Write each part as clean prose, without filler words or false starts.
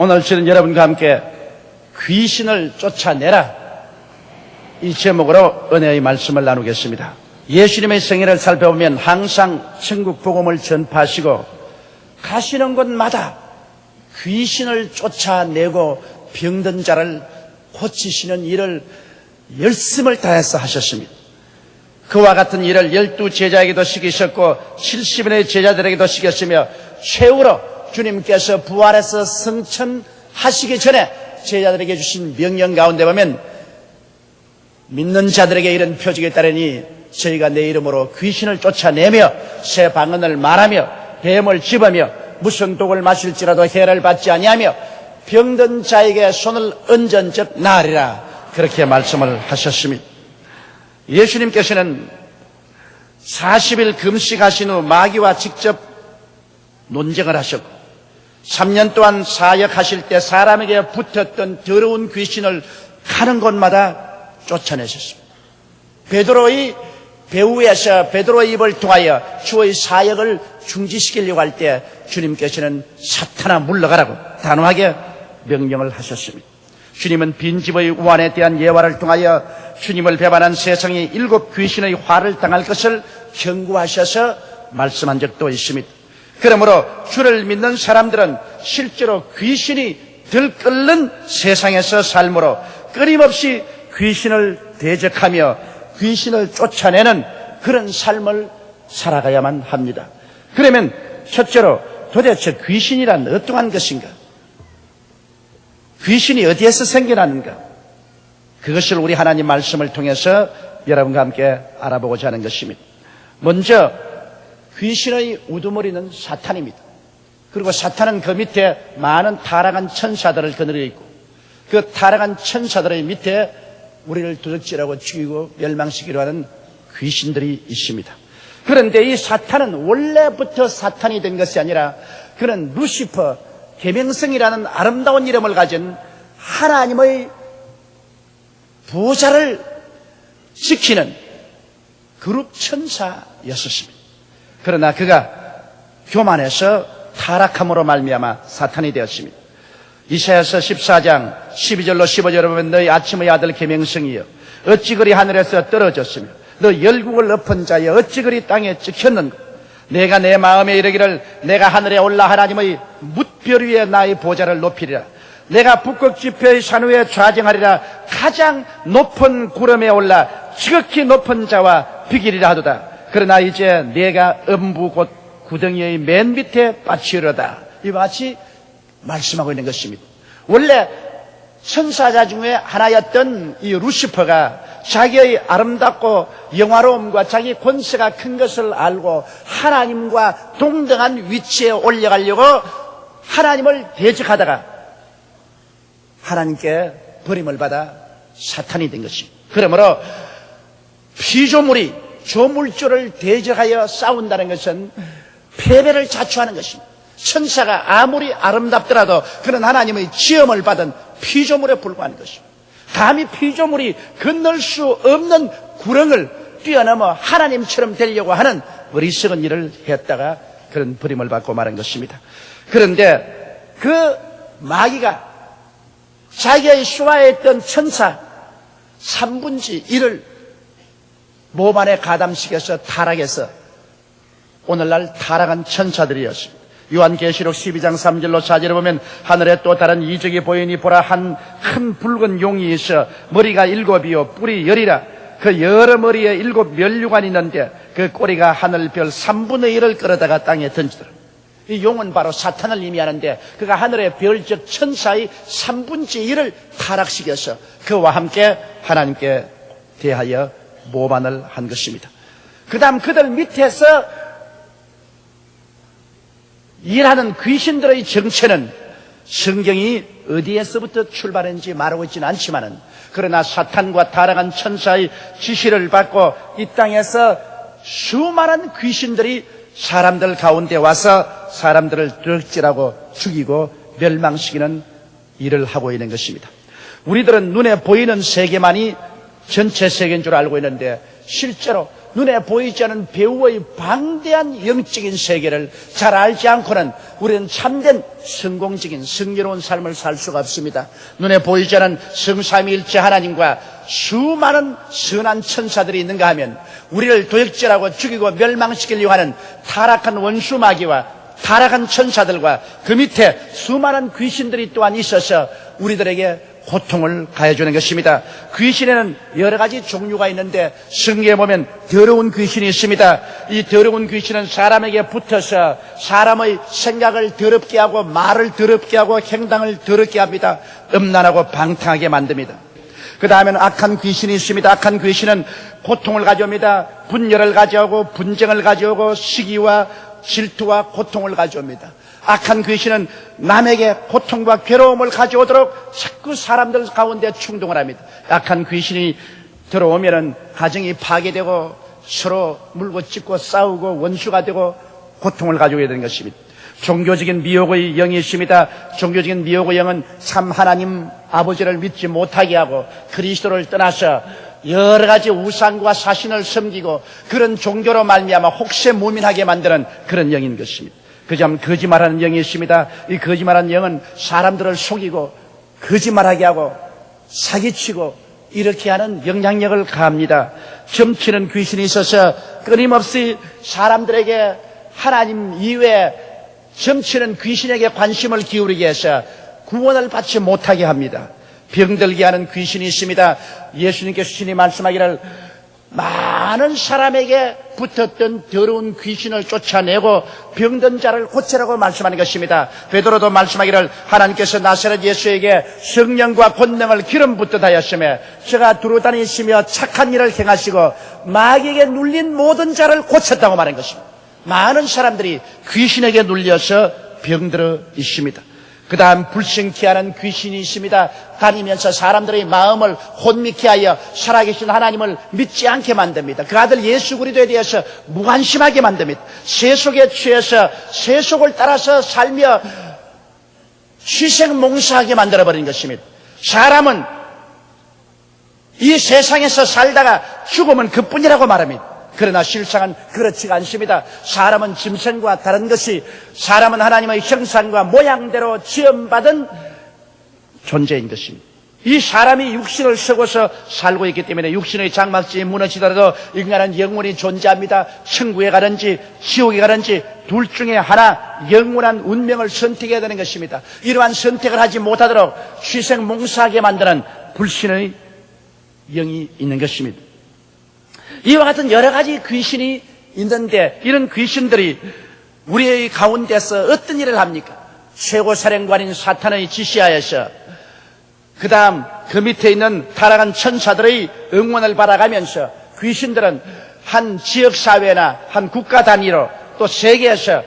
오늘 저는 여러분과 함께 귀신을 쫓아내라, 이 제목으로 은혜의 말씀을 나누겠습니다. 예수님의 생애를 살펴보면 항상 천국 복음을 전파하시고 가시는 곳마다 귀신을 쫓아내고 병든 자를 고치시는 일을 열심을 다해서 하셨습니다. 그와 같은 일을 12제자에게도 시키셨고 70인의 제자들에게도 시켰으며 최후로 주님께서 부활해서 승천하시기 전에 제자들에게 주신 명령 가운데 보면 믿는 자들에게 이런 표적이 따르니 저희가 내 이름으로 귀신을 쫓아내며 새 방언을 말하며 뱀을 집으며 무슨 독을 마실지라도 해를 받지 아니하며 병든 자에게 손을 얹은 즉 나으리라, 그렇게 말씀을 하셨습니다. 예수님께서는 40일 금식하신 후 마귀와 직접 논쟁을 하셨고 3년 동안 사역하실 때 사람에게 붙었던 더러운 귀신을 가는 곳마다 쫓아내셨습니다. 베드로의 배후에서 베드로의 입을 통하여 주의 사역을 중지시키려고 할 때 주님께서는 사탄아 물러가라고 단호하게 명령을 하셨습니다. 주님은 빈집의 우환에 대한 예화를 통하여 주님을 배반한 세상이 7 귀신의 화를 당할 것을 경고하셔서 말씀한 적도 있습니다. 그러므로 주를 믿는 사람들은 실제로 귀신이 들끓는 세상에서 삶으로 끊임없이 귀신을 대적하며 귀신을 쫓아내는 그런 삶을 살아가야만 합니다. 그러면 첫째로 도대체 귀신이란 어떠한 것인가? 귀신이 어디에서 생겨나는가? 그것을 우리 하나님 말씀을 통해서 여러분과 함께 알아보고자 하는 것입니다. 먼저 귀신의 우두머리는 사탄입니다. 그리고 사탄은 그 밑에 많은 타락한 천사들을 거느리고 있고 그 타락한 천사들의 밑에 우리를 도적질하고 죽이고 멸망시키려 하는 귀신들이 있습니다. 그런데 이 사탄은 원래부터 사탄이 된 것이 아니라 그는 루시퍼, 계명성이라는 아름다운 이름을 가진 하나님의 보좌를 지키는 그룹 천사였습니다. 그러나 그가 교만해서 타락함으로 말미암아 사탄이 되었습니다. 이사야서 14장 12절로 15절을 보면 너희 아침의 아들 계명성이여 어찌 그리 하늘에서 떨어졌으며 너 열국을 엎은 자여 어찌 그리 땅에 찍혔는가? 내가 내 마음에 이르기를 내가 하늘에 올라 하나님의 뭇별 위에 나의 보좌를 높이리라. 내가 북극 지표의 산 위에 좌정하리라. 가장 높은 구름에 올라 지극히 높은 자와 비기리라 하도다. 그러나 이제 내가 음부 곧 구덩이의 맨 밑에 빠치려다. 이와 같이 말씀하고 있는 것입니다. 원래 천사자 중에 하나였던 이 루시퍼가 자기의 아름답고 영화로움과 자기 권세가 큰 것을 알고 하나님과 동등한 위치에 올라가려고 하나님을 대적하다가 하나님께 버림을 받아 사탄이 된 것입니다. 그러므로 피조물이 조물주를 대적하여 싸운다는 것은 패배를 자초하는 것입니다. 천사가 아무리 아름답더라도 그는 하나님의 지음을 받은 피조물에 불과한 것입니다. 감히 피조물이 건널 수 없는 구렁을 뛰어넘어 하나님처럼 되려고 하는 어리석은 일을 했다가 그런 버림을 받고 말한 것입니다. 그런데 그 마귀가 자기의 수하했던 천사 3분의 1을 몸 안에 가담시켜서 타락해서 오늘날 타락한 천사들이었습니다. 요한계시록 12장 3절로 4절에 보면 하늘에 또 다른 이적이 보이니 보라 한 큰 붉은 용이 있어 머리가 7이요 뿔이 10이라. 그 여러 머리에 7 면류관이 있는데 그 꼬리가 하늘별 3분의 1을 끌어다가 땅에 던지더라. 이 용은 바로 사탄을 의미하는데 그가 하늘의 별적 천사의 3분의 1을 타락시켜서 그와 함께 하나님께 대하여 모반을 한 것입니다. 그 다음 그들 밑에서 일하는 귀신들의 정체는 성경이 어디에서부터 출발했는지 말하고 있지는 않지만은 그러나 사탄과 타락한 천사의 지시를 받고 이 땅에서 수많은 귀신들이 사람들 가운데 와서 사람들을 도적질하고 죽이고 멸망시키는 일을 하고 있는 것입니다. 우리들은 눈에 보이는 세계만이 전체 세계인 줄 알고 있는데 실제로 눈에 보이지 않는 배우의 방대한 영적인 세계를 잘 알지 않고는 우리는 참된 성공적인 성스러운 삶을 살 수가 없습니다. 눈에 보이지 않는 성삼위일체 하나님과 수많은 선한 천사들이 있는가 하면 우리를 도역질하고 죽이고 멸망시키려고 하는 타락한 원수 마귀와 타락한 천사들과 그 밑에 수많은 귀신들이 또한 있어서 우리들에게 고통을 가해주는 것입니다. 귀신에는 여러 가지 종류가 있는데 성경에 보면 더러운 귀신이 있습니다. 이 더러운 귀신은 사람에게 붙어서 사람의 생각을 더럽게 하고 말을 더럽게 하고 행동을 더럽게 합니다. 음란하고 방탕하게 만듭니다. 그 다음에는 악한 귀신이 있습니다. 악한 귀신은 고통을 가져옵니다. 분열을 가져오고 분쟁을 가져오고 시기와 질투와 고통을 가져옵니다. 악한 귀신은 남에게 고통과 괴로움을 가져오도록 자꾸 사람들 가운데 충동을 합니다. 악한 귀신이 들어오면은 가정이 파괴되고 서로 물고 찢고 싸우고 원수가 되고 고통을 가져오게 되는 것입니다. 종교적인 미혹의 영이 있습니다. 종교적인 미혹의 영은 참 하나님 아버지를 믿지 못하게 하고 그리스도를 떠나서 여러 가지 우상과 사신을 섬기고 그런 종교로 말미암아 혹세무민하게 만드는 그런 영인 것입니다. 그저 거짓말하는 영이 있습니다. 이 거짓말하는 영은 사람들을 속이고 거짓말하게 하고 사기치고 이렇게 하는 영향력을 가합니다. 점치는 귀신이 있어서 끊임없이 사람들에게 하나님 이외에 점치는 귀신에게 관심을 기울이게 해서 구원을 받지 못하게 합니다. 병들게 하는 귀신이 있습니다. 예수님께서 신이 말씀하기를 많은 사람에게 붙었던 더러운 귀신을 쫓아내고 병든 자를 고치라고 말씀하는 것입니다. 베드로도 말씀하기를 하나님께서 나사렛 예수에게 성령과 권능을 기름 붓듯 하였으며 저가 두루 다니시며 착한 일을 행하시고 마귀에게 눌린 모든 자를 고쳤다고 말한 것입니다. 많은 사람들이 귀신에게 눌려서 병들어 있습니다. 그 다음 불신케 하는 귀신이 있습니다. 다니면서 사람들의 마음을 혼미케 하여 살아계신 하나님을 믿지 않게 만듭니다. 그 아들 예수 그리스도에 대해서 무관심하게 만듭니다. 세속에 취해서 세속을 따라서 살며 희생몽사하게 만들어버린 것입니다. 사람은 이 세상에서 살다가 죽으면 그뿐이라고 말합니다. 그러나 실상은 그렇지가 않습니다. 사람은 짐승과 다른 것이 사람은 하나님의 형상과 모양대로 지음받은 존재인 것입니다. 이 사람이 육신을 쓰고서 살고 있기 때문에 육신의 장막지에 무너지더라도 인간은 영원히 존재합니다. 천국에 가든지 지옥에 가든지 둘 중에 하나 영원한 운명을 선택해야 되는 것입니다. 이러한 선택을 하지 못하도록 희생몽사하게 만드는 불신의 영이 있는 것입니다. 이와 같은 여러 가지 귀신이 있는데 이런 귀신들이 우리의 가운데서 어떤 일을 합니까? 최고사령관인 사탄의 지시하에서 그 다음 그 밑에 있는 타락한 천사들의 응원을 받아가면서 귀신들은 한 지역사회나 한 국가 단위로 또 세계에서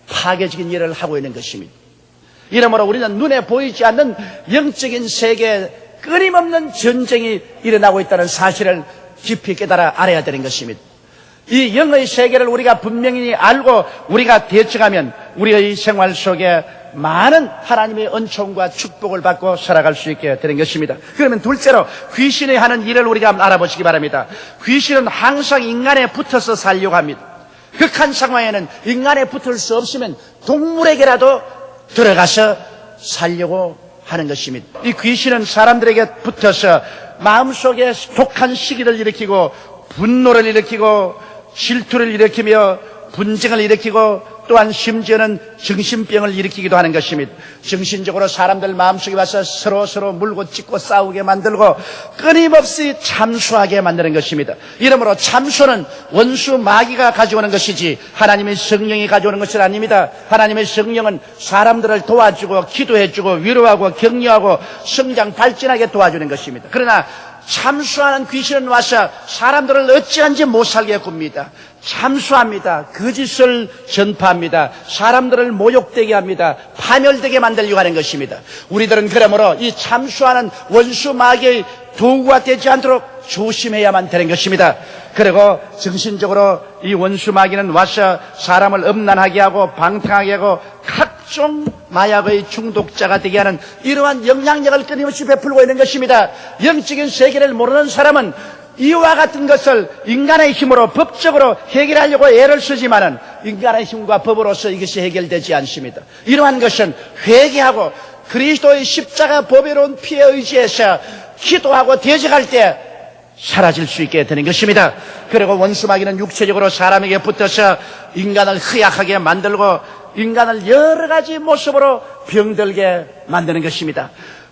파괴적인 일을 하고 있는 것입니다. 이러므로 우리는 눈에 보이지 않는 영적인 세계에 끊임없는 전쟁이 일어나고 있다는 사실을 깊이 깨달아 알아야 되는 것입니다. 이 영의 세계를 우리가 분명히 알고 우리가 대처하면 우리의 생활 속에 많은 하나님의 은총과 축복을 받고 살아갈 수 있게 되는 것입니다. 그러면 둘째로 귀신이 하는 일을 우리가 알아보시기 바랍니다. 귀신은 항상 인간에 붙어서 살려고 합니다. 극한 상황에는 인간에 붙을 수 없으면 동물에게라도 들어가서 살려고 하는 것입니다. 이 귀신은 사람들에게 붙어서 마음속에 독한 시기를 일으키고 분노를 일으키고 질투를 일으키며 분쟁을 일으키고 또한 심지어는 정신병을 일으키기도 하는 것입니다. 정신적으로 사람들 마음속에 와서 서로 물고 찢고 싸우게 만들고 끊임없이 참수하게 만드는 것입니다. 이러므로 참수는 원수 마귀가 가져오는 것이지 하나님의 성령이 가져오는 것이 아닙니다. 하나님의 성령은 사람들을 도와주고 기도해주고 위로하고 격려하고 성장 발전하게 도와주는 것입니다. 그러나 참수하는 귀신은 와서 사람들을 어찌한지 못 살게 굽니다. 참수합니다. 거짓을 전파합니다. 사람들을 모욕되게 합니다. 파멸되게 만들려고 하는 것입니다. 우리들은 그러므로 이 참수하는 원수 마귀의 도구가 되지 않도록 조심해야만 되는 것입니다. 그리고 정신적으로 이 원수 마귀는 와서 사람을 음란하게 하고 방탕하게 하고 각종 마약의 중독자가 되게 하는 이러한 영향력을 끊임없이 베풀고 있는 것입니다. 영적인 세계를 모르는 사람은 이와 같은 것을 인간의 힘으로 법적으로 해결하려고 애를 쓰지만은 인간의 힘과 법으로서 이것이 해결되지 않습니다. 이러한 것은 회개하고 그리스도의 십자가 보배로운 피에 의지해서 기도하고 대적할 때 사라질 수 있게 되는 것입니다. 그리고 원수마귀는 육체적으로 사람에게 붙어서 인간을 허약하게 만들고 인간을 여러 가지 모습으로 병들게 만드는 것입니다.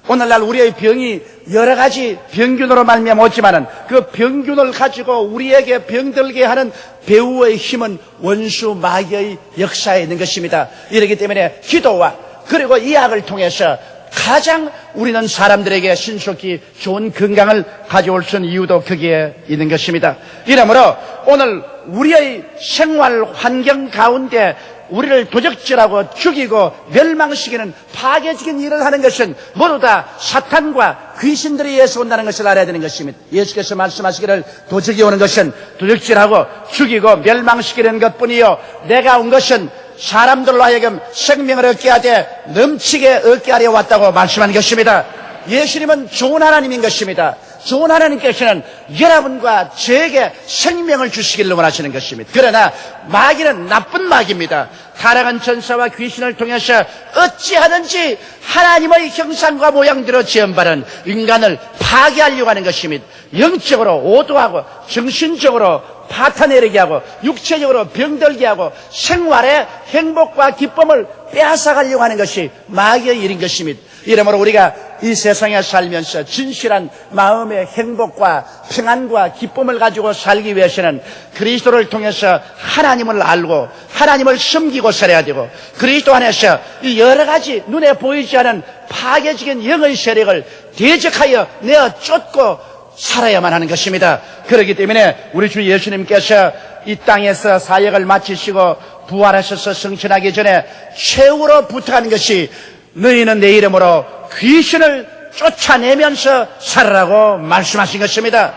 오늘날 우리의 병이 여러 가지 병균으로 말미암아 오지만은 그 병균을 가지고 우리에게 병들게 하는 배후의 힘은 원수 마귀의 역사에 있는 것입니다. 이렇기 때문에 기도와 그리고 이 약을 통해서 가장 우리는 사람들에게 신속히 좋은 건강을 가져올 수 있는 이유도 거기에 있는 것입니다. 이러므로 오늘 우리의 생활 환경 가운데 우리를 도적질하고 죽이고 멸망시키는 파괴적인 일을 하는 것은 모두 다 사탄과 귀신들에 의해서 온다는 것을 알아야 되는 것입니다. 예수께서 말씀하시기를 도적이 오는 것은 도적질하고 죽이고 멸망시키는 것뿐이요 내가 온 것은 사람들로 하여금 생명을 얻게 하되 넘치게 얻게 하려 왔다고 말씀하는 것입니다. 예수님은 좋은 하나님인 것입니다. 좋은 하나님께서는 여러분과 저에게 생명을 주시기를 원하시는 것입니다. 그러나 마귀는 나쁜 마귀입니다. 타락한 천사와 귀신을 통해서 어찌하든지 하나님의 형상과 모양대로 지음받은 인간을 파괴하려고 하는 것입니다. 영적으로 오도하고 정신적으로 파탄내리게 하고 육체적으로 병들게 하고 생활의 행복과 기쁨을 빼앗아가려고 하는 것이 마귀의 일인 것입니다. 이러므로 우리가 이 세상에 살면서 진실한 마음의 행복과 평안과 기쁨을 가지고 살기 위해서는 그리스도를 통해서 하나님을 알고 하나님을 섬기고 살아야 되고 그리스도 안에서 이 여러 가지 눈에 보이지 않은 파괴적인 영의 세력을 대적하여 내어 쫓고 살아야만 하는 것입니다. 그렇기 때문에 우리 주 예수님께서 이 땅에서 사역을 마치시고 부활하셔서 승천하기 전에 최후로 부탁하는 것이 너희는 내 이름으로 귀신을 쫓아내면서 살아라고 말씀하신 것입니다.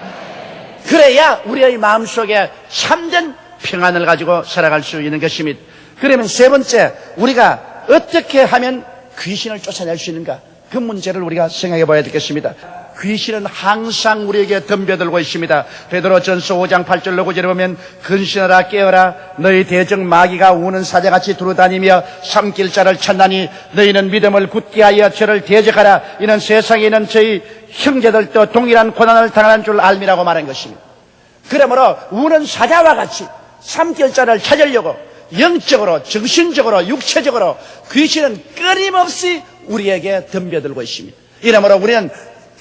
그래야 우리의 마음속에 참된 평안을 가지고 살아갈 수 있는 것입니다. 그러면 세 번째, 우리가 어떻게 하면 귀신을 쫓아낼 수 있는가? 그 문제를 우리가 생각해 봐야 되겠습니다. 귀신은 항상 우리에게 덤벼들고 있습니다. 베드로전서 5장 8절로 9절에 보면 근신하라 깨어라 너희 대적 마귀가 우는 사자같이 두루다니며 삼킬 자를 찾나니 너희는 믿음을 굳게 하여 저를 대적하라 이는 세상에 있는 저희 형제들도 동일한 고난을 당하는 줄 알미라고 말한 것입니다. 그러므로 우는 사자와 같이 삼킬 자를 찾으려고 영적으로 정신적으로 육체적으로 귀신은 끊임없이 우리에게 덤벼들고 있습니다. 이러므로 우리는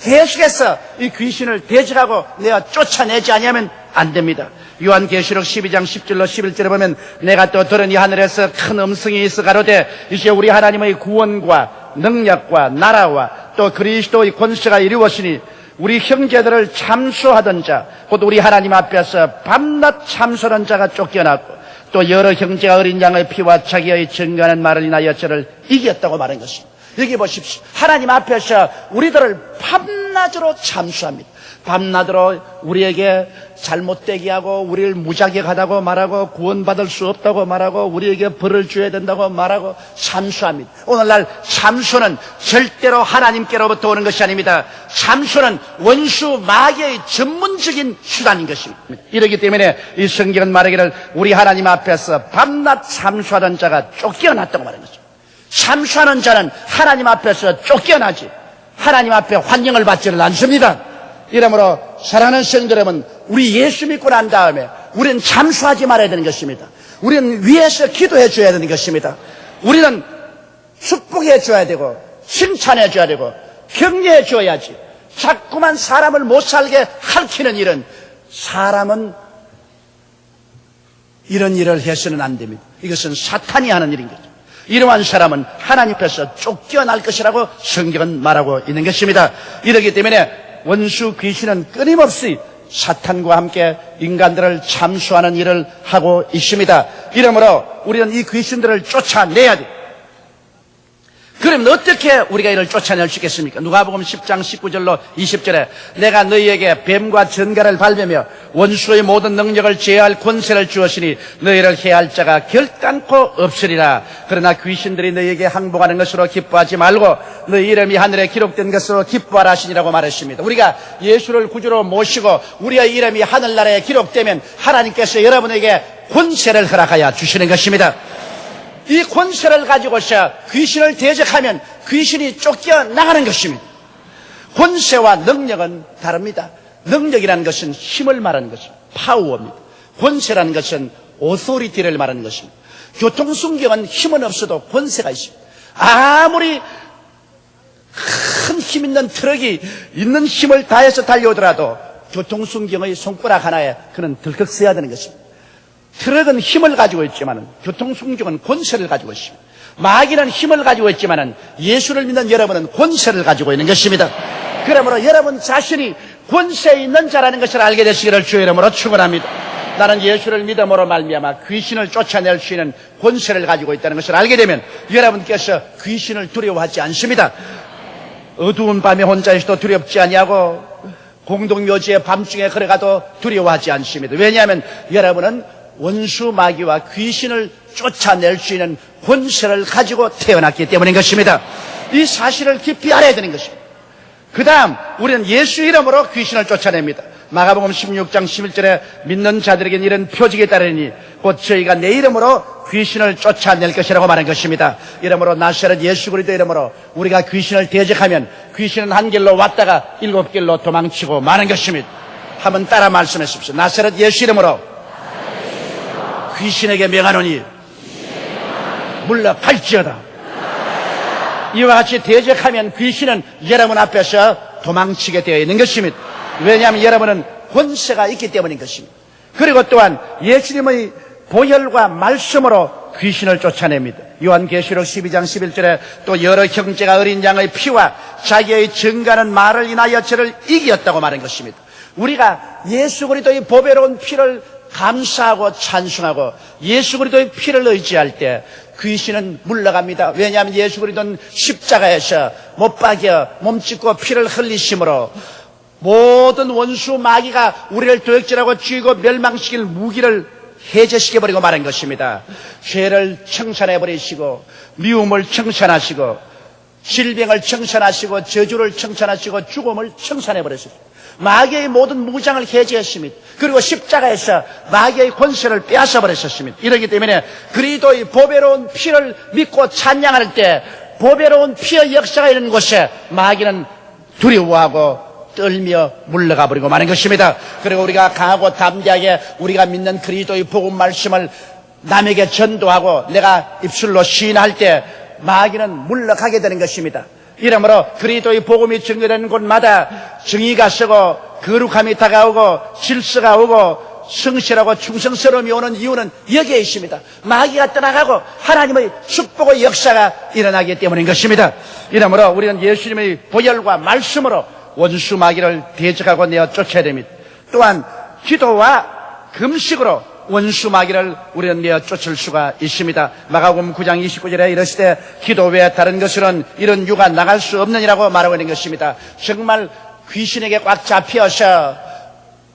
계속해서 이 귀신을 대적하고 내가 쫓아내지 아니하면 안 됩니다. 요한계시록 12장 10절로 11절에 보면 내가 또 들으니 하늘에서 큰 음성이 있어 가로되 이제 우리 하나님의 구원과 능력과 나라와 또 그리스도의 권세가 이루어지니 우리 형제들을 참수하던 자 곧 우리 하나님 앞에서 밤낮 참수하는 자가 쫓겨났고 또 여러 형제가 어린 양의 피와 자기의 증거하는 말을 인하여 저를 이겼다고 말한 것입니다. 여기 보십시오. 하나님 앞에서 우리들을 밤낮으로 참수합니다. 밤낮으로 우리에게 잘못되게 하고 우리를 무자격하다고 말하고 구원받을 수 없다고 말하고 우리에게 벌을 줘야 된다고 말하고 참수합니다. 오늘날 참수는 절대로 하나님께로부터 오는 것이 아닙니다. 참수는 원수 마귀의 전문적인 수단인 것입니다. 이렇기 때문에 이 성경은 말하기를 우리 하나님 앞에서 밤낮 참수하던 자가 쫓겨났다고 말하는 것입니다. 참수하는 자는 하나님 앞에서 쫓겨나지 하나님 앞에 환영을 받지는 않습니다. 이러므로 사랑하는 성도 여러분, 우리 예수 믿고 난 다음에 우리는 참수하지 말아야 되는 것입니다. 우리는 위에서 기도해 줘야 되는 것입니다. 우리는 축복해 줘야 되고 칭찬해 줘야 되고 격려해 줘야지. 자꾸만 사람을 못 살게 핥히는 일은 사람은 이런 일을 해서는 안 됩니다. 이것은 사탄이 하는 일인 거죠. 이러한 사람은 하나님 앞에서 쫓겨날 것이라고 성경은 말하고 있는 것입니다. 이렇기 때문에 원수 귀신은 끊임없이 사탄과 함께 인간들을 참수하는 일을 하고 있습니다. 이러므로 우리는 이 귀신들을 쫓아내야 돼. 그러면 어떻게 우리가 이를 쫓아낼 수 있겠습니까? 누가복음 10장 19절로 20절에 내가 너희에게 뱀과 전갈을 밟으며 원수의 모든 능력을 제어할 권세를 주었으니 너희를 해할 자가 결단코 없으리라. 그러나 귀신들이 너희에게 항복하는 것으로 기뻐하지 말고 너희 이름이 하늘에 기록된 것으로 기뻐하라 하시니라고 말했습니다. 우리가 예수를 구주로 모시고 우리의 이름이 하늘나라에 기록되면 하나님께서 여러분에게 권세를 허락하여 주시는 것입니다. 이 권세를 가지고서 귀신을 대적하면 귀신이 쫓겨나가는 것입니다. 권세와 능력은 다릅니다. 능력이라는 것은 힘을 말하는 것입니다. 파워입니다. 권세라는 것은 오토리티를 말하는 것입니다. 교통순경은 힘은 없어도 권세가 있습니다. 아무리 큰 힘 있는 트럭이 있는 힘을 다해서 달려오더라도 교통순경의 손가락 하나에 그는 덜컥 서야 되는 것입니다. 트럭은 힘을 가지고 있지만 교통순경은 권세를 가지고 있습니다. 마귀는 힘을 가지고 있지만 예수를 믿는 여러분은 권세를 가지고 있는 것입니다. 그러므로 여러분 자신이 권세 있는 자라는 것을 알게 되시기를 주의 이름으로 축원합니다. 나는 예수를 믿음으로 말미암아 귀신을 쫓아낼 수 있는 권세를 가지고 있다는 것을 알게 되면 여러분께서 귀신을 두려워하지 않습니다. 어두운 밤에 혼자 있어도 두렵지 아니하고 공동묘지의 밤중에 걸어가도 두려워하지 않습니다. 왜냐하면 여러분은 원수 마귀와 귀신을 쫓아낼 수 있는 권세를 가지고 태어났기 때문인 것입니다. 이 사실을 깊이 알아야 되는 것입니다. 그 다음 우리는 예수 이름으로 귀신을 쫓아냅니다. 마가복음 16장 11절에 믿는 자들에게는 이런 표징이 따르니 곧 저희가 내 이름으로 귀신을 쫓아낼 것이라고 말한 것입니다. 이름으로 나사렛 예수 그리스도 이름으로 우리가 귀신을 대적하면 귀신은 한 길로 왔다가 7길로 도망치고 마는 것입니다. 한번 따라 말씀하십시오. 나사렛 예수 이름으로 귀신에게 명하노니 물러갈지어다. 이와 같이 대적하면 귀신은 여러분 앞에서 도망치게 되어 있는 것입니다. 왜냐하면 여러분은 권세가 있기 때문인 것입니다. 그리고 또한 예수님의 보혈과 말씀으로 귀신을 쫓아냅니다. 요한계시록 12장 11절에 또 여러 형제가 어린 양의 피와 자기의 증거하는 말을 인하여 저를 이겼다고 말한 것입니다. 우리가 예수 그리스도의 보배로운 피를 감사하고 찬송하고 예수 그리스도의 피를 의지할 때 귀신은 물러갑니다. 왜냐하면 예수 그리스도는 십자가에서 못 박여 몸짓고 피를 흘리심으로 모든 원수 마귀가 우리를 도역질하고 죽이고 멸망시킬 무기를 해제시켜버리고 말한 것입니다. 죄를 청산해버리시고 미움을 청산하시고 질병을 청산하시고 저주를 청산하시고 죽음을 청산해버리셨습니다. 마귀의 모든 무장을 해제했습니다. 그리고 십자가에서 마귀의 권세를 빼앗아버렸습니다. 이렇기 때문에 그리스도의 보배로운 피를 믿고 찬양할 때 보배로운 피의 역사가 있는 곳에 마귀는 두려워하고 떨며 물러가 버리고 마는 것입니다. 그리고 우리가 강하고 담대하게 우리가 믿는 그리스도의 복음 말씀을 남에게 전도하고 내가 입술로 시인할 때 마귀는 물러가게 되는 것입니다. 이러므로 그리스도의 복음이 증거되는 곳마다 정의가 서고 거룩함이 다가오고 질서가 오고 성실하고 충성스러움이 오는 이유는 여기에 있습니다. 마귀가 떠나가고 하나님의 축복의 역사가 일어나기 때문인 것입니다. 이러므로 우리는 예수님의 보혈과 말씀으로 원수 마귀를 대적하고 내어 쫓아야 됩니다. 또한 기도와 금식으로 원수 마귀를 우리는 내어 쫓을 수가 있습니다. 마가복음 9장 29절에 이르시되 기도 외에 다른 것으로는 이런 유가 나갈 수 없느니라고 말하고 있는 것입니다. 정말 귀신에게 꽉 잡혀서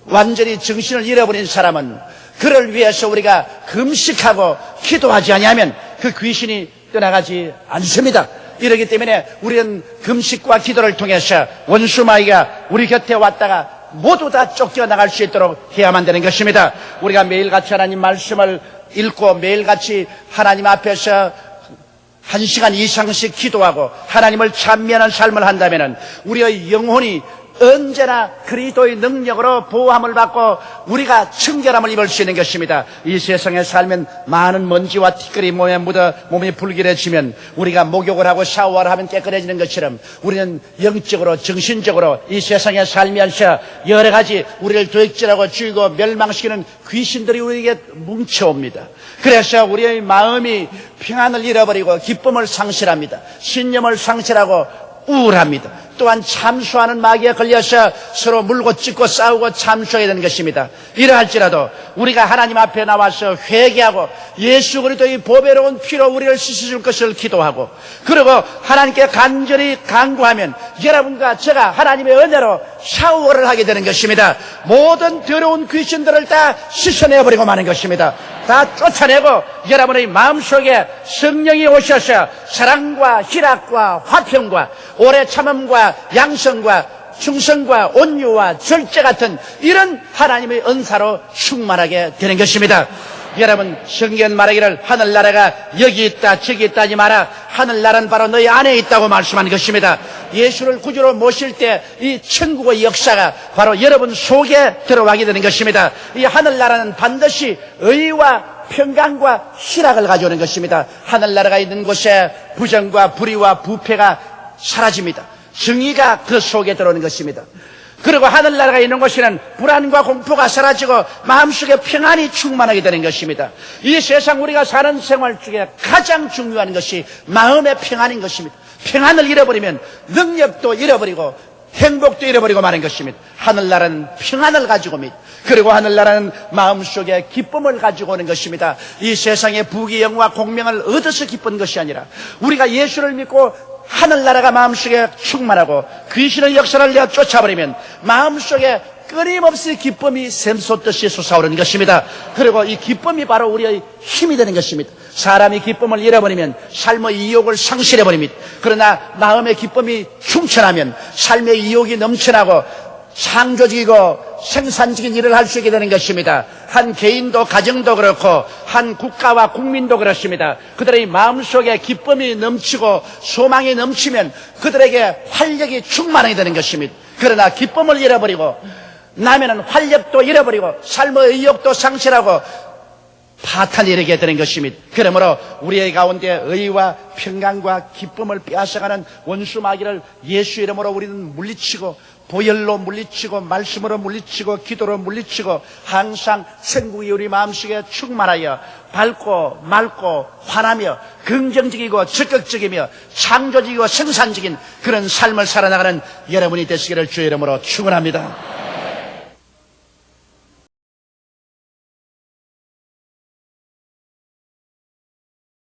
완전히 정신을 잃어버린 사람은 그를 위해서 우리가 금식하고 기도하지 아니하면 그 귀신이 떠나가지 않습니다. 이러기 때문에 우리는 금식과 기도를 통해서 원수 마귀가 우리 곁에 왔다가 모두 다 쫓겨나갈 수 있도록 해야만 되는 것입니다. 우리가 매일같이 하나님 말씀을 읽고 매일같이 하나님 앞에서 1시간 이상씩 기도하고 하나님을 찬미하는 삶을 한다면 우리의 영혼이 언제나 그리스도의 능력으로 보호함을 받고 우리가 청결함을 입을 수 있는 것입니다. 이 세상에 살면 많은 먼지와 티끌이 몸에 묻어 몸이 불길해지면 우리가 목욕을 하고 샤워를 하면 깨끗해지는 것처럼 우리는 영적으로 정신적으로 이 세상에 살면서 여러 가지 우리를 도역질하고 죽이고 멸망시키는 귀신들이 우리에게 뭉쳐옵니다. 그래서 우리의 마음이 평안을 잃어버리고 기쁨을 상실합니다. 신념을 상실하고 우울합니다. 또한 참수하는 마귀에 걸려서 서로 물고 찢고 싸우고 참수하게 되는 것입니다. 이러할지라도 우리가 하나님 앞에 나와서 회개하고 예수 그리스도의 보배로운 피로 우리를 씻어줄 것을 기도하고, 그리고 하나님께 간절히 간구하면 여러분과 제가 하나님의 은혜로 샤워를 하게 되는 것입니다. 모든 더러운 귀신들을 다 씻어내버리고 마는 것입니다. 다 쫓아내고 여러분의 마음속에 성령이 오셔서 사랑과 희락과 화평과 오래 참음과 양성과 충성과 온유와 절제 같은 이런 하나님의 은사로 충만하게 되는 것입니다. 여러분, 성경 말하기를 하늘나라가 여기 있다 저기 있다 하지 마라. 하늘나라는 바로 너희 안에 있다고 말씀하는 것입니다. 예수를 구주로 모실 때 이 천국의 역사가 바로 여러분 속에 들어가게 되는 것입니다. 이 하늘나라는 반드시 의와 평강과 희락을 가져오는 것입니다. 하늘나라가 있는 곳에 부정과 불의와 부패가 사라집니다. 정의가 그 속에 들어오는 것입니다. 그리고 하늘나라가 있는 곳에는 불안과 공포가 사라지고 마음속에 평안이 충만하게 되는 것입니다. 이 세상 우리가 사는 생활 중에 가장 중요한 것이 마음의 평안인 것입니다. 평안을 잃어버리면 능력도 잃어버리고 행복도 잃어버리고 마는 것입니다. 하늘나라는 평안을 가지고 옵니다. 그리고 하늘나라는 마음속에 기쁨을 가지고 오는 것입니다. 이 세상의 부귀영화 공명을 얻어서 기쁜 것이 아니라 우리가 예수를 믿고 하늘나라가 마음속에 충만하고 귀신의 역사를 내어 쫓아버리면 마음속에 끊임없이 기쁨이 샘솟듯이 솟아오르는 것입니다. 그리고 이 기쁨이 바로 우리의 힘이 되는 것입니다. 사람이 기쁨을 잃어버리면 삶의 이욕을 상실해버립니다. 그러나 마음의 기쁨이 충천하면 삶의 이욕이 넘쳐나고 창조적이고 생산적인 일을 할 수 있게 되는 것입니다. 한 개인도 가정도 그렇고 한 국가와 국민도 그렇습니다. 그들의 마음속에 기쁨이 넘치고 소망이 넘치면 그들에게 활력이 충만하게 되는 것입니다. 그러나 기쁨을 잃어버리고 나면은 활력도 잃어버리고 삶의 의욕도 상실하고 파탄이 이르게 되는 것입니다. 그러므로 우리의 가운데 의와 평강과 기쁨을 빼앗아가는 원수 마귀를 예수 이름으로 우리는 물리치고 보혈로 물리치고 말씀으로 물리치고 기도로 물리치고 항상 천국이 우리 마음속에 충만하여 밝고 맑고 환하며 긍정적이고 적극적이며 창조적이고 생산적인 그런 삶을 살아나가는 여러분이 되시기를 주의 이름으로 축원합니다.